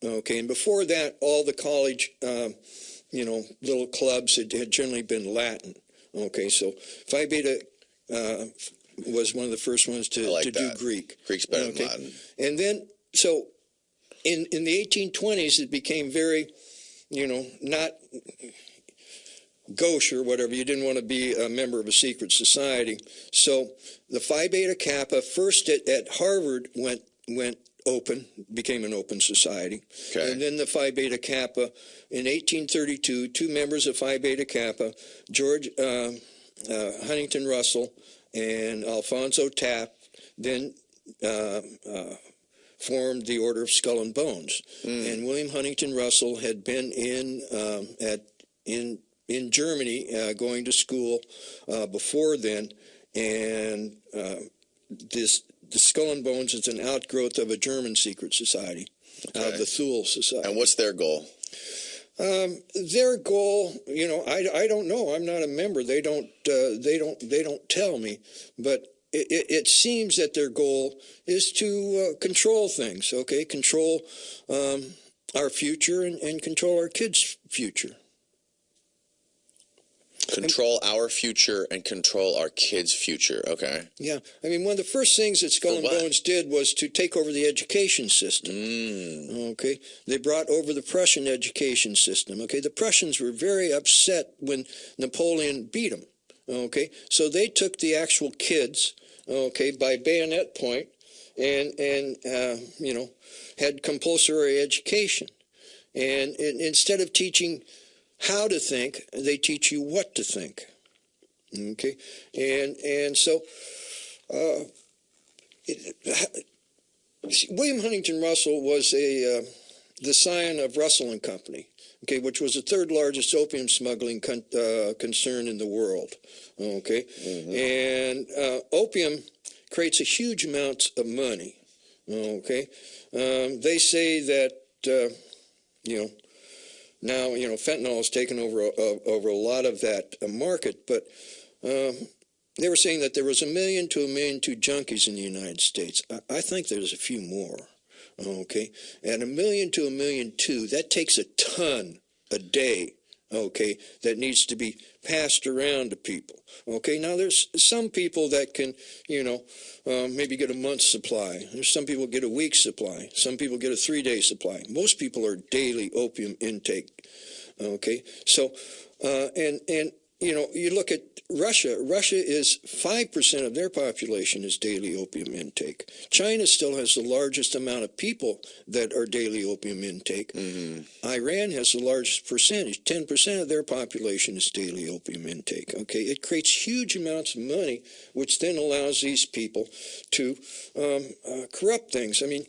Okay, and before that, all the college, little clubs had generally been Latin. Okay, so Phi Beta was one of the first ones to do Greek. Greek's better than Latin. And then, so in the 1820s, it became very, not gauche or whatever. You didn't want to be a member of a secret society. So the Phi Beta Kappa, first at Harvard, went open, became an open society. Okay. And then the Phi Beta Kappa, in 1832, two members of Phi Beta Kappa, George Huntington Russell and Alphonso Taft, then formed the Order of Skull and Bones. And William Huntington Russell had been in Germany going to school before then, and the Skull and Bones is an outgrowth of a German secret society, of the Thule Society. And what's their goal? Their goal, I don't know. I'm not a member. They don't tell me. But it seems that their goal is to control things. Okay, control our future and control our kids' future. Control our future and control our kids' future. Okay. Yeah. I mean, one of the first things that Skull and Bones did was to take over the education system. Okay. They brought over the Prussian education system. Okay. The Prussians were very upset when Napoleon beat them. Okay. So they took the actual kids, okay, by bayonet point and had compulsory education. And instead of teaching how to think, they teach you what to think. Okay, and so William Huntington Russell was the scion of Russell and Company. Okay, which was the third largest opium smuggling concern in the world. Okay, and opium creates a huge amount of money. Okay, they say that now, fentanyl has taken over a lot of that market, but they were saying that there was 1 million to 1.2 million junkies in the United States. I think there's a few more, okay? And 1 million to 1.2 million, that takes a ton a day, okay, that needs to be passed around to people, okay? Now, there's some people that can, maybe get a month's supply. There's some people get a week's supply. Some people get a 3-day supply. Most people are daily opium intake, okay? So, you look at Russia. Russia is 5% of their population is daily opium intake. China still has the largest amount of people that are daily opium intake. Iran has the largest percentage. 10% of their population is daily opium intake. Okay, it creates huge amounts of money, which then allows these people to corrupt things. I mean,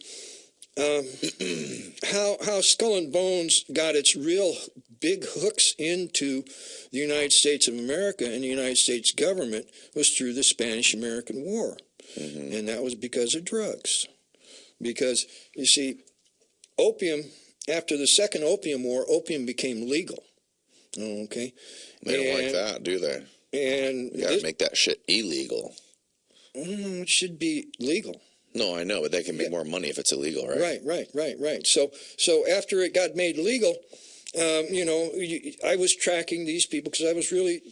how Skull and Bones got its real big hooks into the United States of America and the United States government was through the Spanish-American War. And that was because of drugs. Because, you see, opium, after the Second Opium War, opium became legal. Okay? They don't like that, do they? And you gotta make that shit illegal. It should be legal. No, I know, but they can make more money if it's illegal, right? Right. So after it got made legal, I was tracking these people because I was really,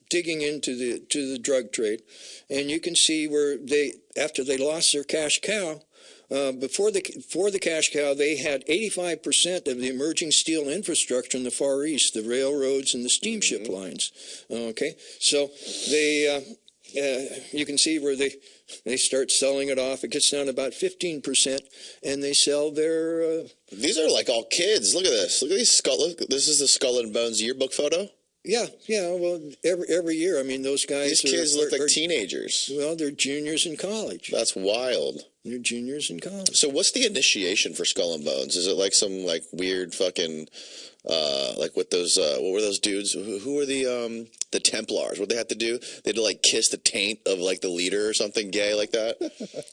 digging into the drug trade, and you can see where after they lost their cash cow, before the cash cow, they had 85% of the emerging steel infrastructure in the Far East, the railroads and the steamship lines. Okay, so they. You can see where they start selling it off. It gets down to about 15%, and they sell their. These are like all kids. Look at this. Look at these skull. Look, this is the Skull and Bones yearbook photo. Yeah. Well, every year. I mean, those guys. These kids look like teenagers. Well, they're juniors in college. That's wild. They're juniors in college. So, what's the initiation for Skull and Bones? Is it like some weird fucking? Like with those, what were those dudes? Who were the Templars? What they had to do? They had to kiss the taint of the leader or something gay like that.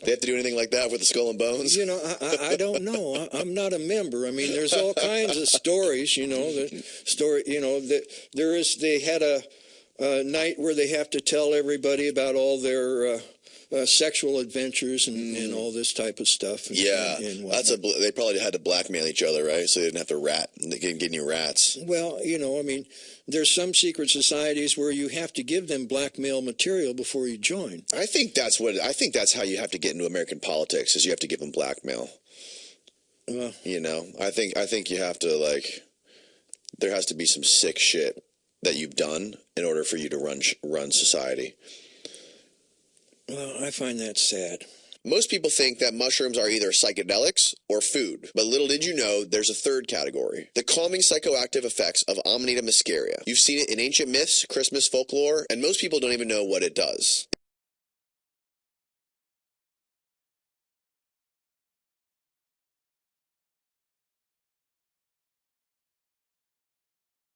They have to do anything like that with the Skull and Bones? I don't know. I'm not a member. I mean, there's all kinds of stories. The story. That they had a night where they have to tell everybody about all their sexual adventures and all this type of stuff. And, Yeah, and that's they probably had to blackmail each other, right? So they didn't have to they didn't get any rats. Well, I mean, there's some secret societies where you have to give them blackmail material before you join. I think that's how you have to get into American politics, is you have to give them blackmail. I think you have to, like, there has to be some sick shit that you've done in order for you to run society. Well, I find that sad. Most people think that mushrooms are either psychedelics or food, but little did you know there's a third category: the calming psychoactive effects of Amanita muscaria. You've seen it in ancient myths, Christmas folklore, and most people don't even know what it does.